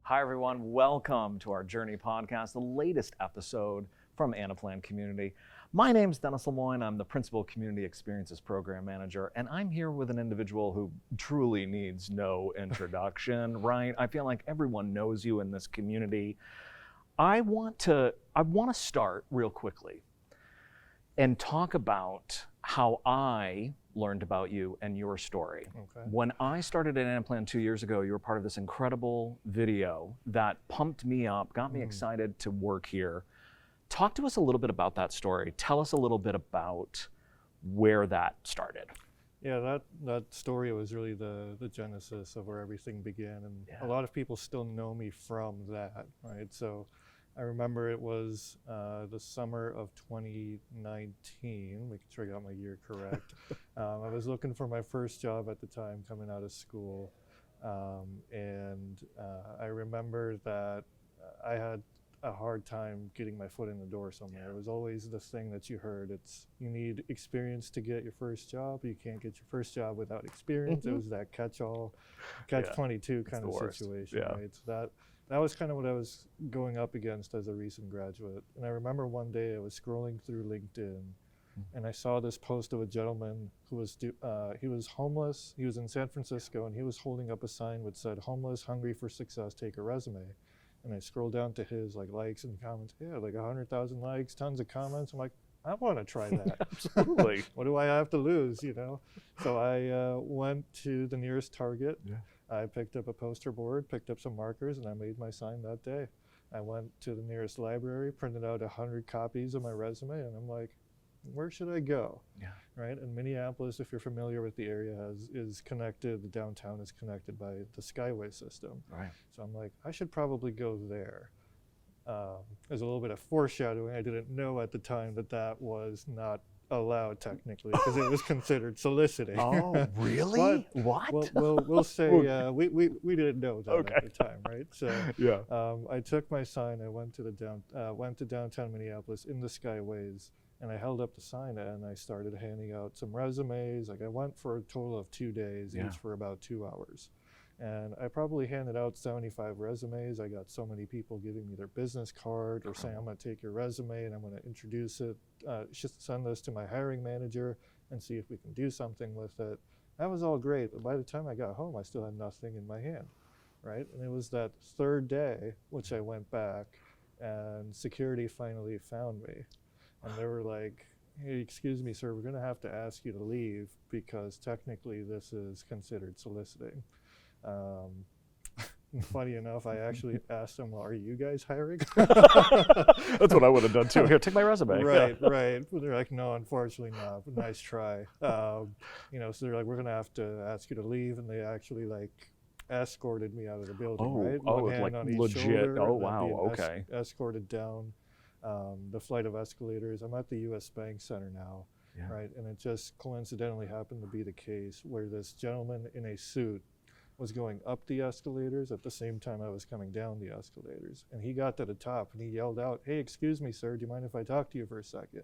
Hi, everyone. Welcome to our Journey podcast, the latest episode from Anaplan Community. My name's Dennis Lemoyne. I'm the Principal Community Experiences Program Manager, and I'm here with an individual who truly needs no introduction, right? I feel like everyone knows you in this community. I want to start real quickly and talk about how I learned about you and your story. Okay. When I started at Anaplan 2 years ago, you were part of this incredible video that pumped me up, got me excited to work here. Talk to us a little bit about that story. Tell us a little bit about where that started. Yeah, that story was really the genesis of where everything began, and a lot of people still know me from that, right? So I remember it was the summer of 2019, making sure I got my year correct. I was looking for my first job at the time, coming out of school, and I remember that I had a hard time getting my foot in the door somewhere. It was always the thing that you heard. It's you need experience to get your first job. You can't get your first job without experience. It was that catch-22 kind of situation, right? So that was kind of what I was going up against as a recent graduate. And I remember one day I was scrolling through LinkedIn, and I saw this post of a gentleman who was he was homeless. He was in San Francisco, and he was holding up a sign which said, "Homeless, hungry for success, take a resume." And I scrolled down to his likes and comments. Yeah, like 100,000 likes, tons of comments. I'm like, I want to try that. Absolutely. What do I have to lose, you know? So I went to the nearest Target. Yeah. I picked up a poster board, picked up some markers, and I made my sign that day. I went to the nearest library, printed out 100 copies of my resume, and I'm like, where should I go? Yeah. Right? And Minneapolis, if you're familiar with the area, is connected, the downtown is connected by the Skyway system. Right. So I'm like, I should probably go there. There's a little bit of foreshadowing. I didn't know at the time that was not allowed technically because it was considered soliciting. Oh, really? What? We'll say we didn't know that at the time, right? So I took my sign. I went to downtown Minneapolis in the Skyways, and I held up the sign and I started handing out some resumes. Like I went for a total of 2 days, each for about 2 hours. And I probably handed out 75 resumes. I got so many people giving me their business card or saying, I'm going to take your resume and I'm going to introduce it, send this to my hiring manager and see if we can do something with it. That was all great, but by the time I got home, I still had nothing in my hand, right? And it was that third day, which I went back, and security finally found me. And they were like, hey, excuse me, sir, we're going to have to ask you to leave because technically this is considered soliciting. Funny enough, I actually asked them, well, are you guys hiring? That's what I would have done too. Here, take my resume. Right. But they're like, no, unfortunately not, but nice try. So they're like, we're going to have to ask you to leave. And they actually escorted me out of the building, right? One hand on each legit. shoulder, Oh, wow, okay. Escorted down the flight of escalators. I'm at the U.S. Bank Center now, right? And it just coincidentally happened to be the case where this gentleman in a suit was going up the escalators at the same time I was coming down the escalators. And he got to the top and he yelled out, hey, excuse me, sir, do you mind if I talk to you for a second?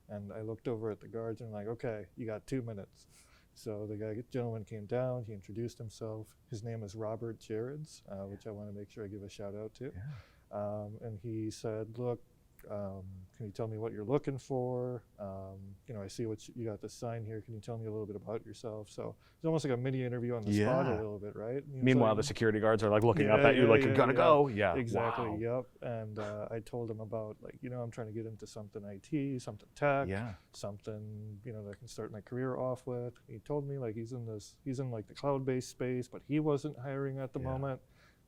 And I looked over at the guards and I'm like, okay, you got 2 minutes. So the gentleman came down, he introduced himself. His name is Robert Jareds, which I want to make sure I give a shout out to. Yeah. And he said, look, can you tell me what you're looking for? I see you got this sign here. Can you tell me a little bit about yourself? So it's almost like a mini interview on the spot a little bit, right? Meanwhile, the security guards are looking up at you like you're gonna go. Yeah, exactly. Wow. Yep. And I told him about I'm trying to get into something IT, something tech, something that I can start my career off with. He told me he's in the cloud-based space, but he wasn't hiring at the moment.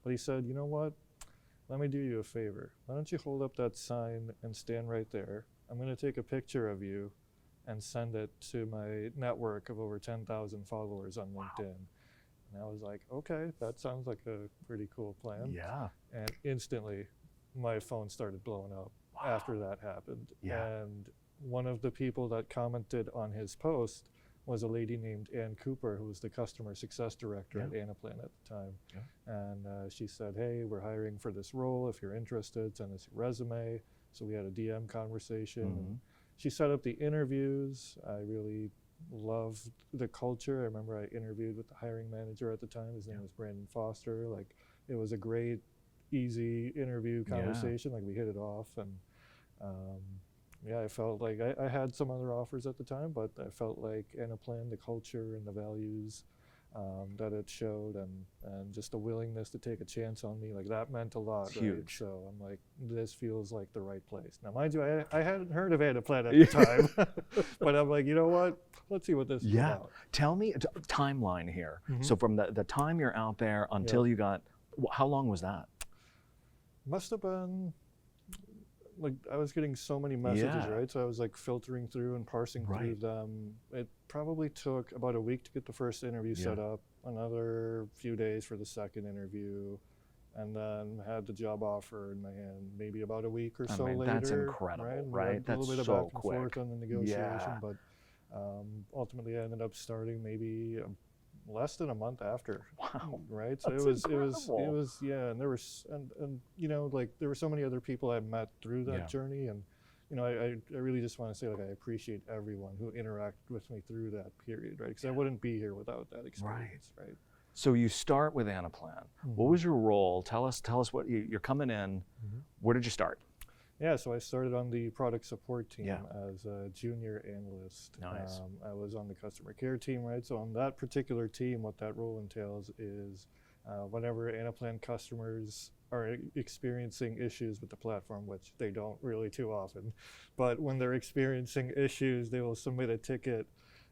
But he said, you know what? Let me do you a favor. Why don't you hold up that sign and stand right there? I'm going to take a picture of you and send it to my network of over 10,000 followers on LinkedIn. And I was like, okay, that sounds like a pretty cool plan. Yeah. And instantly, my phone started blowing up after that happened. Yeah. And one of the people that commented on his post was a lady named Ann Cooper, who was the customer success director at Anaplan at the time. Yeah. And she said, hey, we're hiring for this role. If you're interested, send us your resume. So we had a DM conversation. And she set up the interviews. I really loved the culture. I remember I interviewed with the hiring manager at the time. His name was Brandon Foster. It was a great easy interview conversation. Like we hit it off, and yeah, I felt like I had some other offers at the time, but I felt like Anaplan, the culture and the values that it showed, and just a willingness to take a chance on me, like that meant a lot. It's right? huge. So I'm like, this feels like the right place. Now, mind you, I hadn't heard of Anaplan at the time, but I'm like, you know what? Let's see what this is about. Tell me timeline here. Mhm. So from the time you're out there until you got, how long was that? Must have been, like, I was getting so many messages, right? So I was like filtering through and parsing through them. It probably took about a week to get the first interview set up, another few days for the second interview, and then had the job offer in my hand maybe about a week or so later. That's incredible, right? That's a little bit so of back and quick. forth on the negotiation, but ultimately I ended up starting maybe less than a month after. Wow. Right. So That's it was incredible. and there was and you know, like there were so many other people I met through that journey, and you know, I really just want to say, like, I appreciate everyone who interacted with me through that period, right? Because I wouldn't be here without that experience, right? So you start with Anaplan. What was your role? Tell us what you're coming in. Where did you start? Yeah, so I started on the product support team as a junior analyst. Nice. I was on the customer care team, right? So on that particular team, what that role entails is whenever Anaplan customers are experiencing issues with the platform, which they don't really too often, but when they're experiencing issues, they will submit a ticket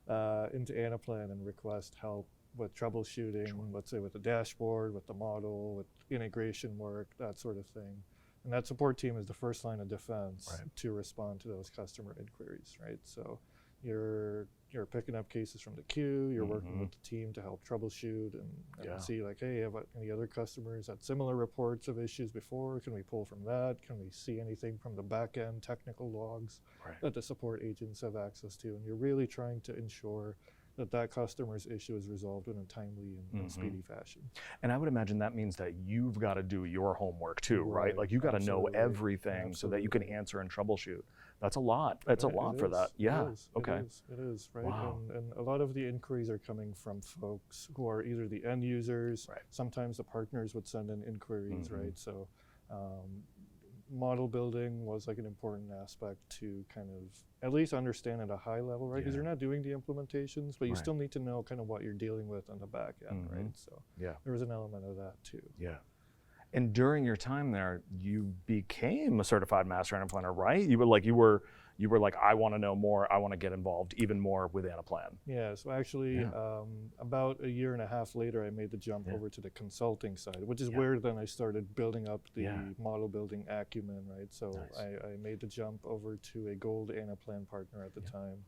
into Anaplan and request help with troubleshooting, let's say with the dashboard, with the model, with integration work, that sort of thing. And that support team is the first line of defense to respond to those customer inquiries, right? So you're picking up cases from the queue, you're working with the team to help troubleshoot and see, like, hey, have any other customers had similar reports of issues before? Can we pull from that? Can we see anything from the back end technical logs that the support agents have access to? And you're really trying to ensure that customer's issue is resolved in a timely and speedy fashion. And I would imagine that means that you've got to do your homework too, right? Like you got to know everything so that you can answer and troubleshoot. That's a lot. That's a lot for that. Yeah. It is, right? Wow. And a lot of the inquiries are coming from folks who are either the end users, sometimes the partners would send in inquiries, right? So model building was like an important aspect to kind of at least understand at a high level, right? Because you're not doing the implementations, but you still need to know kind of what you're dealing with on the back end, right? So there was an element of that too. Yeah. And during your time there, you became a certified master Anaplanner, right? You were like, I want to know more. I want to get involved even more with Anaplan. Yeah, so actually about a year and a half later, I made the jump over to the consulting side, which is where then I started building up the model building acumen, right? So I made the jump over to a gold Anaplan partner at the time.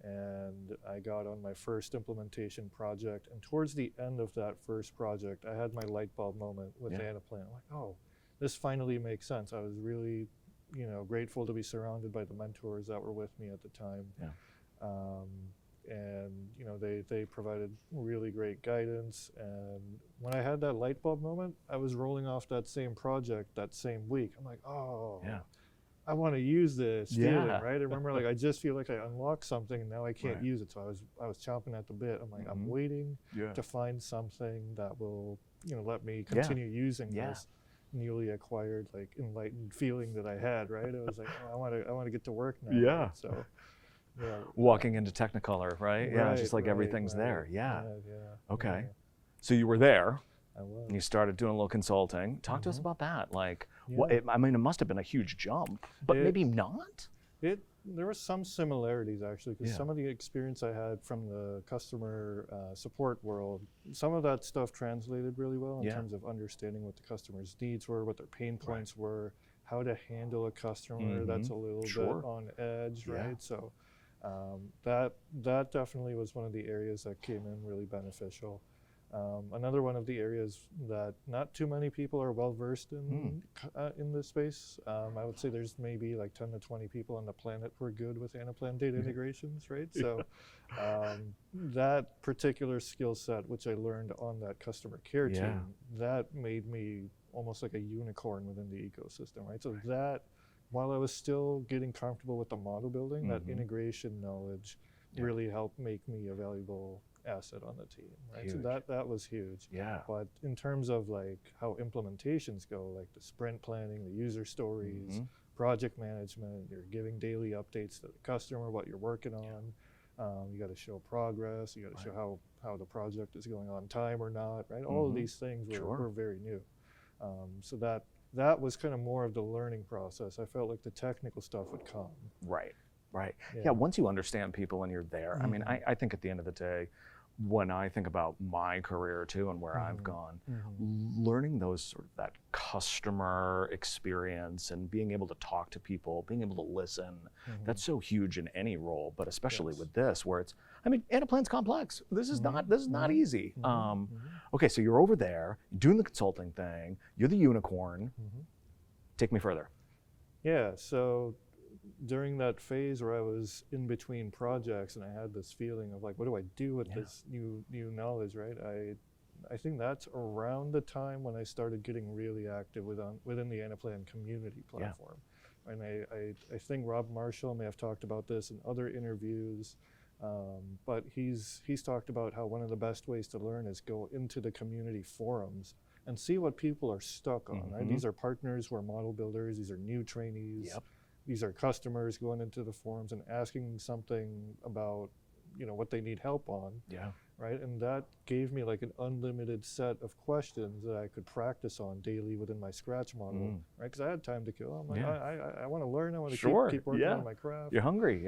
And I got on my first implementation project. And towards the end of that first project, I had my light bulb moment with Anaplan. I'm like, oh, this finally makes sense. I was really, you know, grateful to be surrounded by the mentors that were with me at the time. And you know, they provided really great guidance. And when I had that light bulb moment, I was rolling off that same project that same week. I'm like, oh, I want to use this feeling, right? I remember, like, I just feel like I unlocked something and now I can't use it. So I was chomping at the bit. I'm like, I'm waiting to find something that will, you know, let me continue using this newly acquired, like, enlightened feeling that I had, right? I was like, oh, I want to get to work now. Right? So walking into Technicolor, right? Just like everything's there. Okay. So you were there. I was. And you started doing a little consulting. Talk to us about that. Like, I mean, it must have been a huge jump, but maybe not? There were some similarities, actually, because some of the experience I had from the customer support world, some of that stuff translated really well in terms of understanding what the customer's needs were, what their pain points were, how to handle a customer that's a little bit on edge, right? So that definitely was one of the areas that came in really beneficial. Another one of the areas that not too many people are well versed in this space. I would say there's maybe like 10 to 20 people on the planet who are good with Anaplan data integrations, right? So that particular skill set, which I learned on that customer care team, that made me almost like a unicorn within the ecosystem, right? So that, while I was still getting comfortable with the model building, that integration knowledge really helped make me a valuable asset on the team, right? Huge. So that was huge. Yeah. But in terms of like how implementations go, like the sprint planning, the user stories, project management, you're giving daily updates to the customer, what you're working on. You got to show progress. You got to show how the project is going on time or not, right? All of these things were very new. So that was kind of more of the learning process. I felt like the technical stuff would come. Right. Yeah, once you understand people and you're there, I mean, I think at the end of the day, when I think about my career too and where I've gone, learning those sort of that customer experience and being able to talk to people, being able to listen, that's so huge in any role, but especially with this, where it's, I mean, Anaplan's complex. This is not easy. Okay, so you're over there doing the consulting thing. You're the unicorn. Take me further. Yeah. So during that phase where I was in between projects and I had this feeling of like, what do I do with this new knowledge, right? I think that's around the time when I started getting really active within the Anaplan community platform. And I think Rob Marshall may have talked about this in other interviews, but he's talked about how one of the best ways to learn is go into the community forums and see what people are stuck on, right? These are partners who are model builders, these are new trainees. These are customers going into the forums and asking something about, what they need help on. Right. And that gave me like an unlimited set of questions that I could practice on daily within my Scratch model. Right. Because I had time to kill. I'm like, I want to learn. I want to keep working on my craft. You're hungry.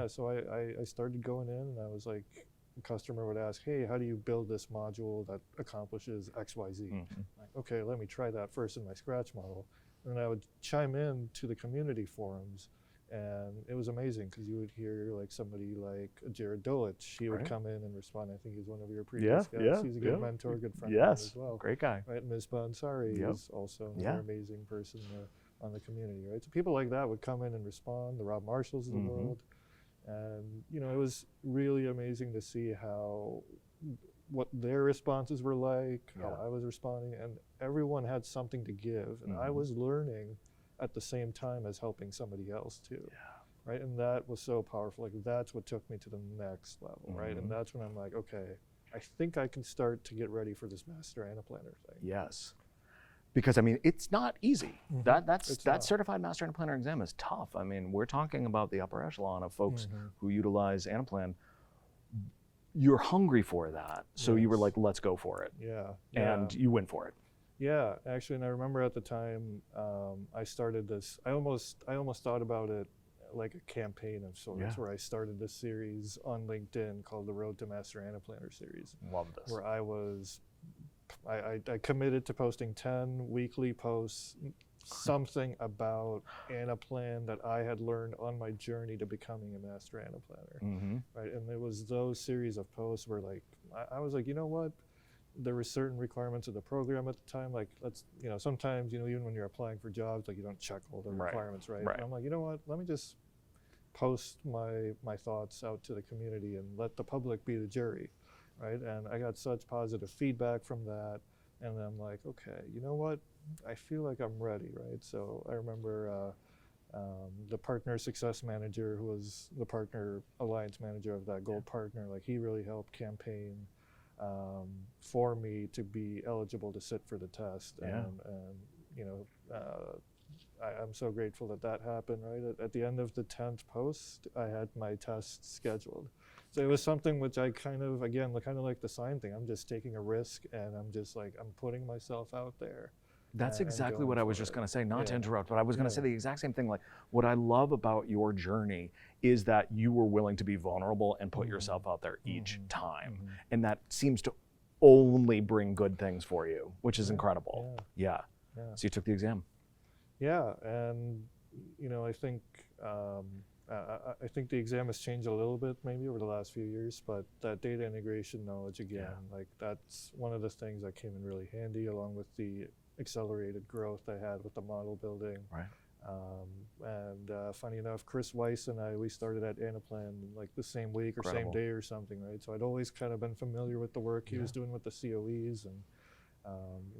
So I started going in and I was like, a customer would ask, hey, how do you build this module that accomplishes X, Y, Z? Like, okay, let me try that first in my Scratch model. And I would chime in to the community forums, and it was amazing because you would hear like somebody like Jared Dolich. He would come in and respond. I think he's one of your previous guys. He's a good mentor, good friend of mine as well. Great guy. Right, Ms. Bansari is also another amazing person on the community. Right, so people like that would come in and respond. The Rob Marshalls of the world, and it was really amazing to see what their responses were like, how I was responding, and everyone had something to give, and I was learning at the same time as helping somebody else too, right? And that was so powerful. Like that's what took me to the next level, right? And that's when I'm like, okay, I think I can start to get ready for this Master Anaplanner thing. Yes, because I mean, it's not easy. That certified Master Anaplanner exam is tough. I mean, we're talking about the upper echelon of folks who utilize Anaplan. You're hungry for that, so you were like, let's go for it. And you went for it. Yeah, actually, and I remember at the time I started this. I almost thought about it like a campaign of sorts, where I started this series on LinkedIn called the Road to Master Anaplanner series. Love this. Where I committed to posting 10 weekly posts, something about Anaplan that I had learned on my journey to becoming a Master Anaplanner. Right, and it was those series of posts where like I was like, you know what? There were certain requirements of the program at the time. Like sometimes even when you're applying for jobs, like you don't check all the requirements, right? And I'm like, you know what? Let me just post my thoughts out to the community and let the public be the jury, right? And I got such positive feedback from that, and I'm like, okay, you know what? I feel like I'm ready, right? So I remember the partner success manager, who was the partner alliance manager of that gold partner, like he really helped campaign for me to be eligible to sit for the test. And I'm so grateful that happened, right? At the end of the 10th post, I had my test scheduled. So it was something which I kind of like the sign thing. I'm just taking a risk, and I'm just like, I'm putting myself out there. That's exactly what I was just going to say, not to interrupt, but I was going to say the exact same thing. Like, what I love about your journey is that you were willing to be vulnerable and put yourself out there each time. And that seems to only bring good things for you, which is incredible. So you took the exam. Yeah, and I think I think the exam has changed a little bit maybe over the last few years, but that data integration knowledge again, like that's one of the things that came in really handy, along with the accelerated growth I had with the model building. And funny enough, Chris Weiss and we started at Anaplan like the same week or same day or something, right? So I'd always kind of been familiar with the work he was doing with the COEs, and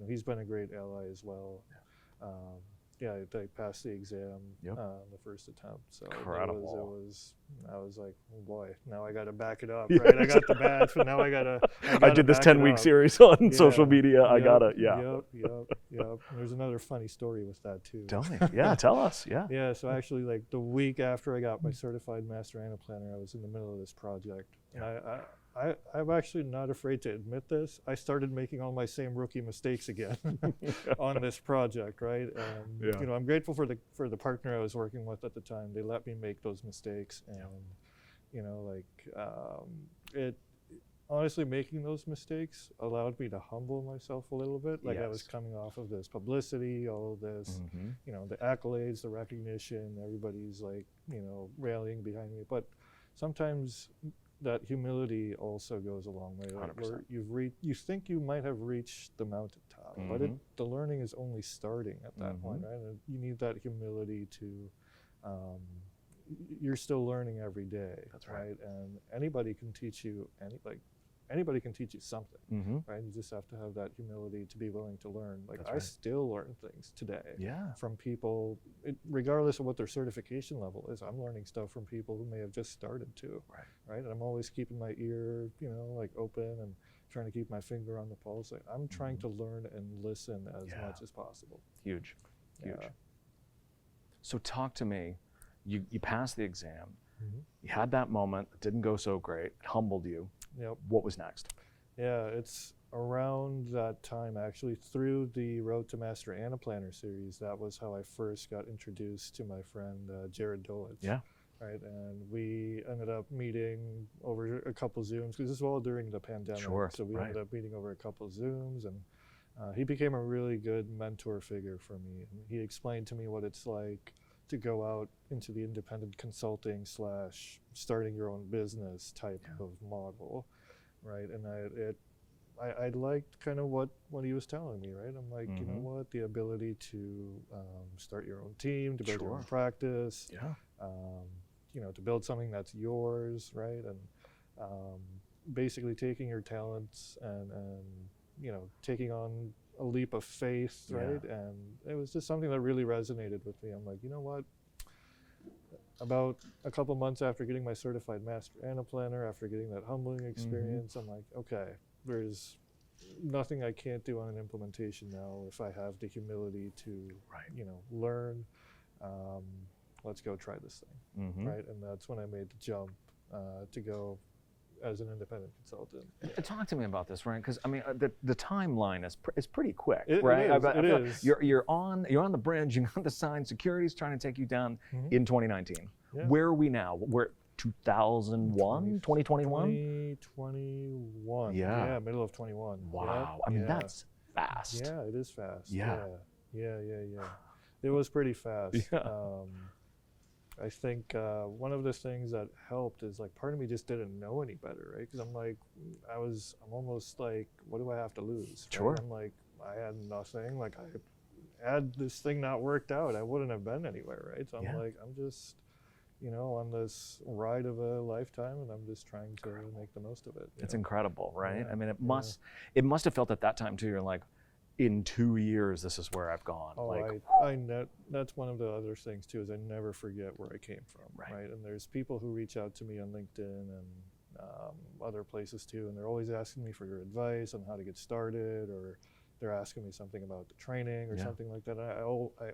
he's been a great ally as well. I passed the exam Yep. the first attempt. So Incredible. I was like, oh boy, now I got to back it up, right? I got the badge, but now I I did this 10-week series on social media. I gotta, Yep. There's another funny story with that too. Tell me. Yeah, tell us. Yeah. Yeah, so actually, like the week after I got my certified master Anaplanner, I was in the middle of this project. And I'm actually not afraid to admit this. I started making all my same rookie mistakes again on this project, right? And you know, I'm grateful for the partner I was working with at the time. They let me make those mistakes, and you know, like it. Honestly, making those mistakes allowed me to humble myself a little bit. Like I was coming off of this publicity, all of this, you know, the accolades, the recognition, everybody's like, you know, rallying behind me. But sometimes that humility also goes a long way. Like where you think you might have reached the mountaintop, but the learning is only starting at that point, right? And you need that humility to, you're still learning every day. That's right. And anybody can teach you anybody can teach you something, right? You just have to have that humility to be willing to learn. Like I still learn things today from people, regardless of what their certification level is. I'm learning stuff from people who may have just started too, right? And I'm always keeping my ear, you know, like open and trying to keep my finger on the pulse. Like, I'm trying to learn and listen as much as possible. Huge. So talk to me. You passed the exam. You had that moment. It didn't go so great. It humbled you. Yep. What was next? Yeah, it's around that time, actually, through the Road to Master Anaplanner series. That was how I first got introduced to my friend Jared Dolich. Yeah. Right, and we ended up meeting over a couple Zooms, because this was all during the pandemic. Sure. So we ended up meeting over a couple Zooms, and he became a really good mentor figure for me. And he explained to me what it's like to go out into the independent consulting / starting your own business type of model, right? And I liked kind of what he was telling me, right? I'm like, you know what, the ability to start your own team, to build your own practice, you know, to build something that's yours, right? And basically taking your talents and you know, taking on a leap of faith, right? And it was just something that really resonated with me. I'm like, you know what? About a couple months after getting my certified master Anaplanner, after getting that humbling experience, I'm like, okay, there's nothing I can't do on an implementation now if I have the humility to, you know, learn. Let's go try this thing, right? And that's when I made the jump to go as an independent consultant. Talk to me about this, right? Because I mean, the timeline is pretty quick, it right? It is. You're on the bridge. You got the sign. Security's trying to take you down in 2019. Where are we now? We're 2001, 2021? 2021. Yeah, middle of 21. Wow. I mean, that's fast. Yeah, it is fast. Yeah. It was pretty fast. I think one of the things that helped is, like, part of me just didn't know any better, right? Because I'm like, I'm almost like, what do I have to lose? Sure. Right? I'm like, I had nothing. Like, I had this thing not worked out, I wouldn't have been anywhere, right? So I'm like, I'm just, you know, on this ride of a lifetime, and I'm just trying to make the most of it. It's incredible, right? Yeah. I mean, it must have felt at that time too. You're like, in 2 years, this is where I've gone. Oh, like, that's one of the other things too, is I never forget where I came from, right? And there's people who reach out to me on LinkedIn and other places too, and they're always asking me for your advice on how to get started, or they're asking me something about the training or something like that. I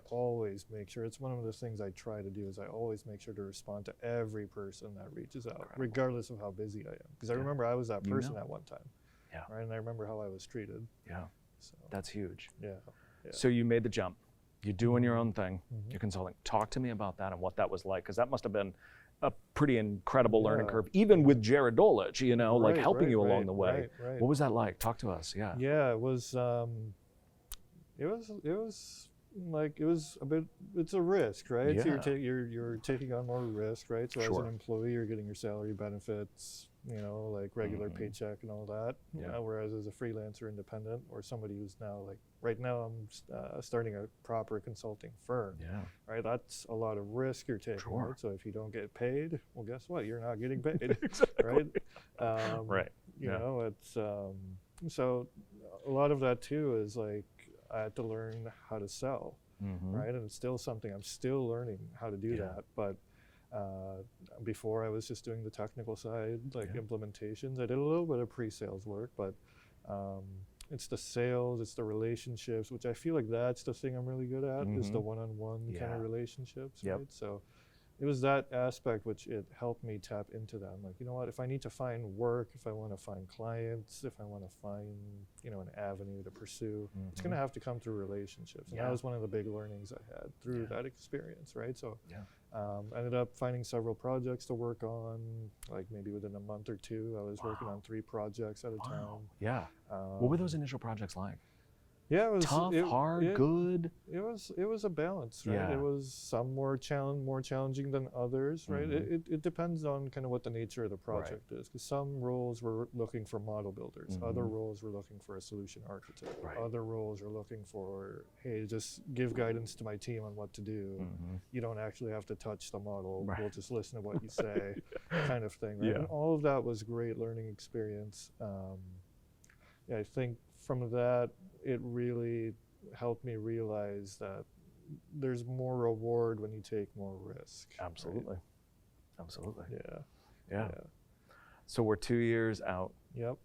always make sure, it's one of the things I try to do, is I always make sure to respond to every person that reaches out, regardless of how busy I am. Because I remember I was that person at one time, right? And I remember how I was treated. So, that's huge. Yeah. So you made the jump. You're doing your own thing. You're consulting. Talk to me about that and what that was like, because that must have been a pretty incredible learning curve, even with Jared Dolich, you know, like helping you along the way. What was that like? Talk to us. Yeah. Yeah, it was like, it was a bit, it's a risk, right? So you're taking on more risk, right? So as an employee, you're getting your salary, benefits, you know, like regular paycheck and all that. Whereas as a freelancer independent, or somebody who's now, like, right now I'm starting a proper consulting firm, right? That's a lot of risk you're taking, right? So if you don't get paid, well, guess what? You're not getting paid, right? You know, it's, so a lot of that too is like, I had to learn how to sell, right? And it's still something I'm still learning how to do that. But before I was just doing the technical side, like implementations. I did a little bit of pre-sales work, but it's the sales, it's the relationships, which I feel like that's the thing I'm really good at, is the one-on-one kind of relationships, right? So it was that aspect which it helped me tap into that. I'm like, you know what, if I need to find work, if I want to find clients, if I want to find, you know, an avenue to pursue, it's going to have to come through relationships. And that was one of the big learnings I had through that experience, right? So I ended up finding several projects to work on, like maybe within a month or two. I was working on 3 projects at a time. Yeah. What were those initial projects like? Yeah, it was tough, hard, good. It was a balance, right? It was some more challenging than others, right? It depends on kind of what the nature of the project is, because some roles were looking for model builders, other roles were looking for a solution architect, other roles are looking for, hey, just give guidance to my team on what to do. You don't actually have to touch the model. We'll just listen to what you say, kind of thing, right? And all of that was great learning experience. I think from that, it really helped me realize that there's more reward when you take more risk. Absolutely. Right? Absolutely. Yeah. So we're 2 years out. Yep.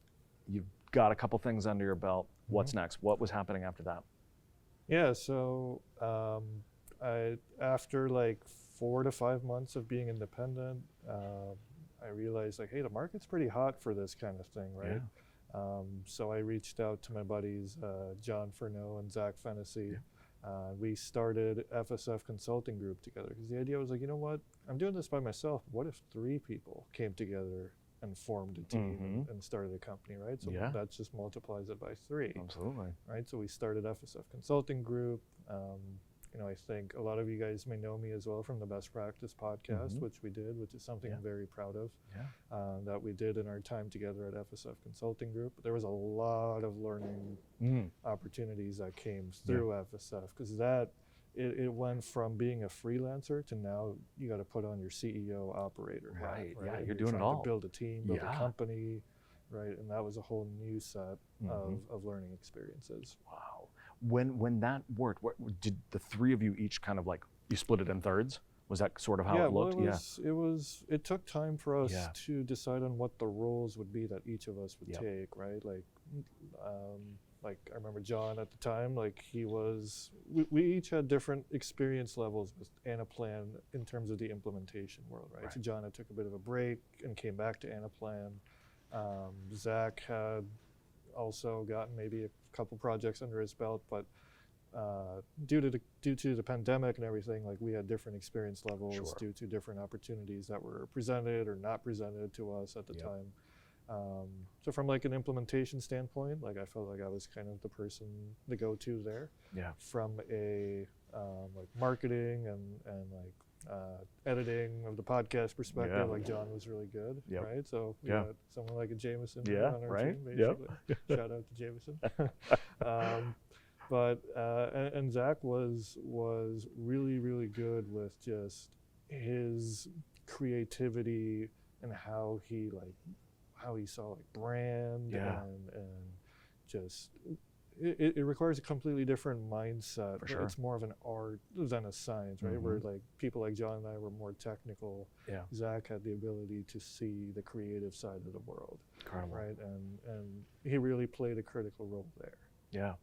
You've got a couple things under your belt. What's next? What was happening after that? Yeah, so after like 4 to 5 months of being independent, I realized like, hey, the market's pretty hot for this kind of thing, right? So I reached out to my buddies, John Furneaux and Zach Fennessy. We started FSF Consulting Group together, because the idea was like, you know what, I'm doing this by myself. What if 3 people came together and formed a team and started a company, right? So that just multiplies it by 3. Absolutely. Right, so we started FSF Consulting Group. You know, I think a lot of you guys may know me as well from the Best Practice podcast, which we did, which is something I'm very proud of, that we did in our time together at FSF Consulting Group. There was a lot of learning opportunities that came through FSF, because it went from being a freelancer to now you got to put on your CEO operator hat, right? Yeah, you're You're doing it trying all. to build a team, build a company, right? And that was a whole new set of learning experiences. Wow. When that worked, what did the 3 of you each kind of like, you split it in thirds? Was that sort of how it looked? It took time for us to decide on what the roles would be that each of us would take, right? Like I remember John at the time, like we each had different experience levels with Anaplan in terms of the implementation world, right? So John had took a bit of a break and came back to Anaplan. Zach had also gotten maybe a couple projects under his belt, but due to the pandemic and everything, like we had different experience levels due to different opportunities that were presented or not presented to us at the time. So from like an implementation standpoint, like I felt like I was kind of the person, the go-to there. From a like marketing and like editing of the podcast perspective, like John was really good, right? So we got someone like a Jameson on our team, basically. Shout out to Jameson. And Zach was really, really good with just his creativity and how he saw like brand and just it requires a completely different mindset. It's more of an art than a science, right? Where like people like John and I were more technical. Zach had the ability to see the creative side of the world. Incredible. Right? And he really played a critical role there. Yeah.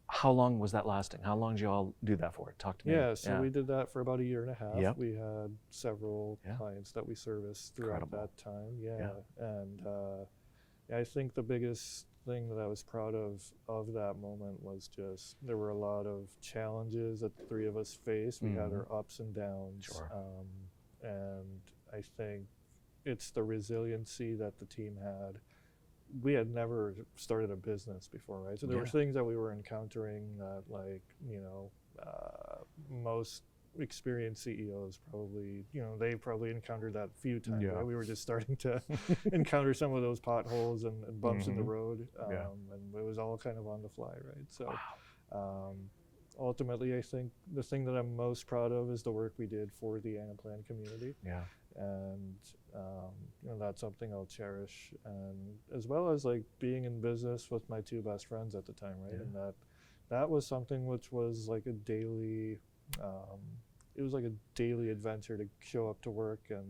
How long was that lasting? How long did you all do that for? Talk to me. So we did that for about 1.5 years. We had several clients that we serviced throughout that time. And I think the biggest thing that I was proud of that moment was just there were a lot of challenges that the 3 of us faced. We had our ups and downs. And I think it's the resiliency that the team had. We had never started a business before, right? So there were things that we were encountering that, like, you know, most experienced CEOs probably, you know, they probably encountered that a few times, right? We were just starting to encounter some of those potholes and bumps in the road, and it was all kind of on the fly, right? So ultimately, I think the thing that I'm most proud of is the work we did for the Anaplan community. And you know, that's something I'll cherish, and as well as like being in business with my 2 best friends at the time, right? And that that was something which was like a daily, it was like a daily adventure to show up to work and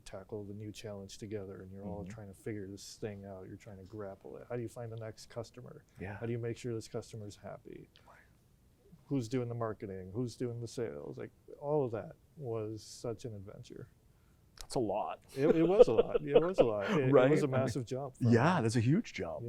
tackle the new challenge together, and you're all trying to figure this thing out. You're trying to grapple it. How do you find the next customer? How do you make sure this customer's happy? Who's doing the marketing? Who's doing the sales? Like all of that was such an adventure. That's a lot. It was a lot. It was a lot. It was a massive jump. Yeah, that's a huge jump.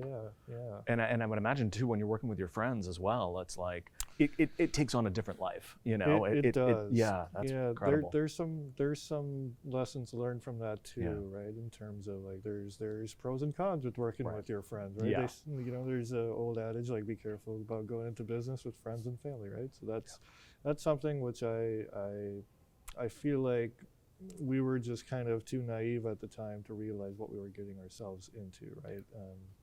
Yeah. And I would imagine too, when you're working with your friends as well, it's like it takes on a different life. You know, it does. That's incredible. There's some lessons learned from that too, right? In terms of like there's pros and cons with working with your friends, right? There's an old adage like be careful about going into business with friends and family, right? So that's something which I feel like we were just kind of too naive at the time to realize what we were getting ourselves into, right?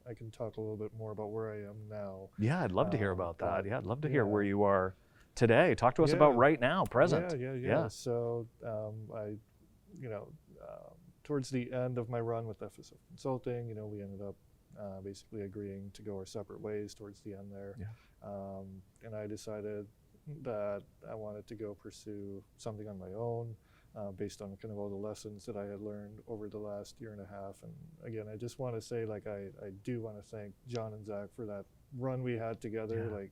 I can talk a little bit more about where I am now. Yeah, I'd love to hear about that. Yeah, I'd love to hear where you are today. Talk to us about right now, present. Yeah. So towards the end of my run with FSF Consulting, we ended up basically agreeing to go our separate ways towards the end there. And I decided that I wanted to go pursue something on my own. Based on kind of all the lessons that I had learned over the last year and a half. And again, I just want to say, like, I do want to thank John and Zach for that run we had together. Like,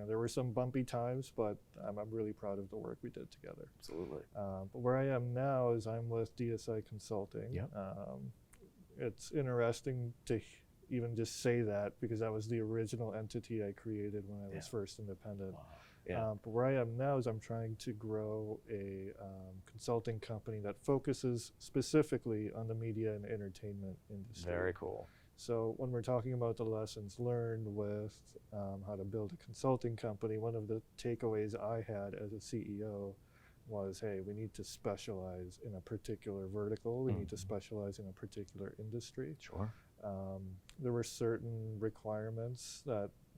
there were some bumpy times, but I'm really proud of the work we did together. Absolutely. But where I am now is I'm with DSI Consulting. It's interesting to even just say that because that was the original entity I created when I was first independent. Wow. But where I am now is I'm trying to grow a consulting company that focuses specifically on the media and entertainment industry. Very cool. So when we're talking about the lessons learned with how to build a consulting company, one of the takeaways I had as a CEO was, hey, we need to specialize in a particular vertical. We need to specialize in a particular industry. Sure. There were certain requirements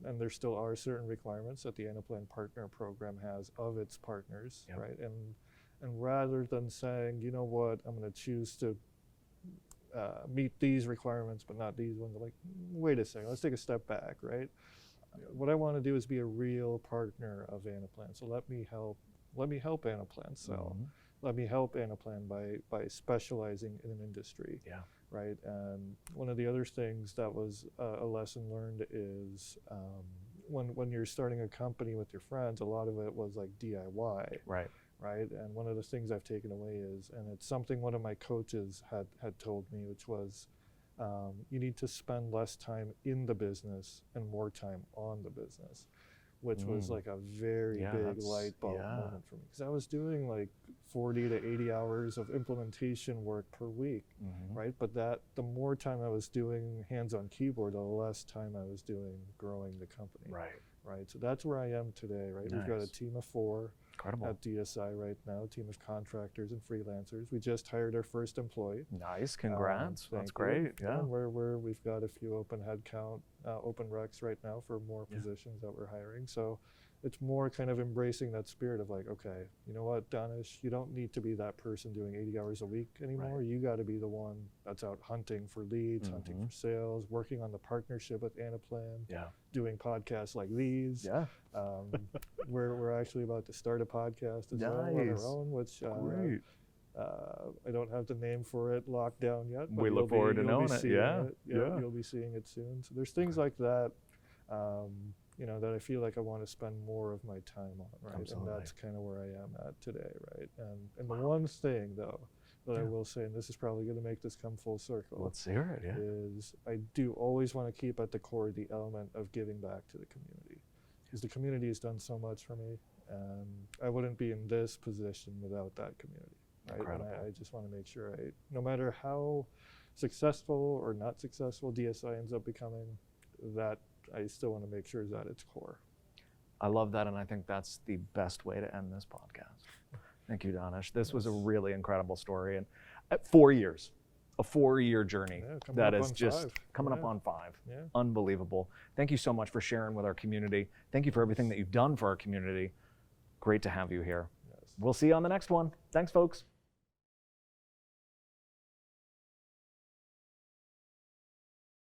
and there still are certain requirements that the Anaplan Partner Program has of its partners, right? And rather than saying, you know what, I'm going to choose to meet these requirements but not these ones, I'm like, wait a second, let's take a step back, right? What I want to do is be a real partner of Anaplan. So let me help Anaplan sell. Let me help Anaplan by specializing in an industry. Right, and one of the other things that was a lesson learned is when you're starting a company with your friends, a lot of it was like DIY. Right, and one of the things I've taken away is, and it's something one of my coaches had told me, which was you need to spend less time in the business and more time on the business, which was like a very big light bulb moment for me, because I was doing like 40 to 80 hours of implementation work per week, right? But the more time I was doing hands-on keyboard, the less time I was doing growing the company. Right. So that's where I am today, right? We've got a team of 4 at DSI right now, a team of contractors and freelancers. We just hired our first employee. Nice, congrats. That's great. Yeah. We've got a few open headcount, open recs right now for more positions that we're hiring. So it's more kind of embracing that spirit of like, okay, you know what, Daanish, you don't need to be that person doing 80 hours a week anymore. You got to be the one that's out hunting for leads, hunting for sales, working on the partnership with Anaplan, doing podcasts like these. We're actually about to start a podcast as well on our own, which I don't have the name for it locked down yet. But we look forward to knowing it. You'll be seeing it soon. So there's things like that. That I feel like I want to spend more of my time on, right? Absolutely. And that's kind of where I am at today, right? And the one thing, though, that I will say, and this is probably going to make this come full circle. Let's hear it, is I do always want to keep at the core the element of giving back to the community, because the community has done so much for me, and I wouldn't be in this position without that community, right? Incredible. And I just want to make sure, no matter how successful or not successful DSI ends up becoming, that I still want to make sure is at its core. I love that, and I think that's the best way to end this podcast. Thank you, Daanish. This was a really incredible story, and 4 years, a 4-year journey that is just coming up on 5. Unbelievable. Thank you so much for sharing with our community. Thank you for everything that you've done for our community. Great to have you here. We'll see you on the next one. Thanks, folks.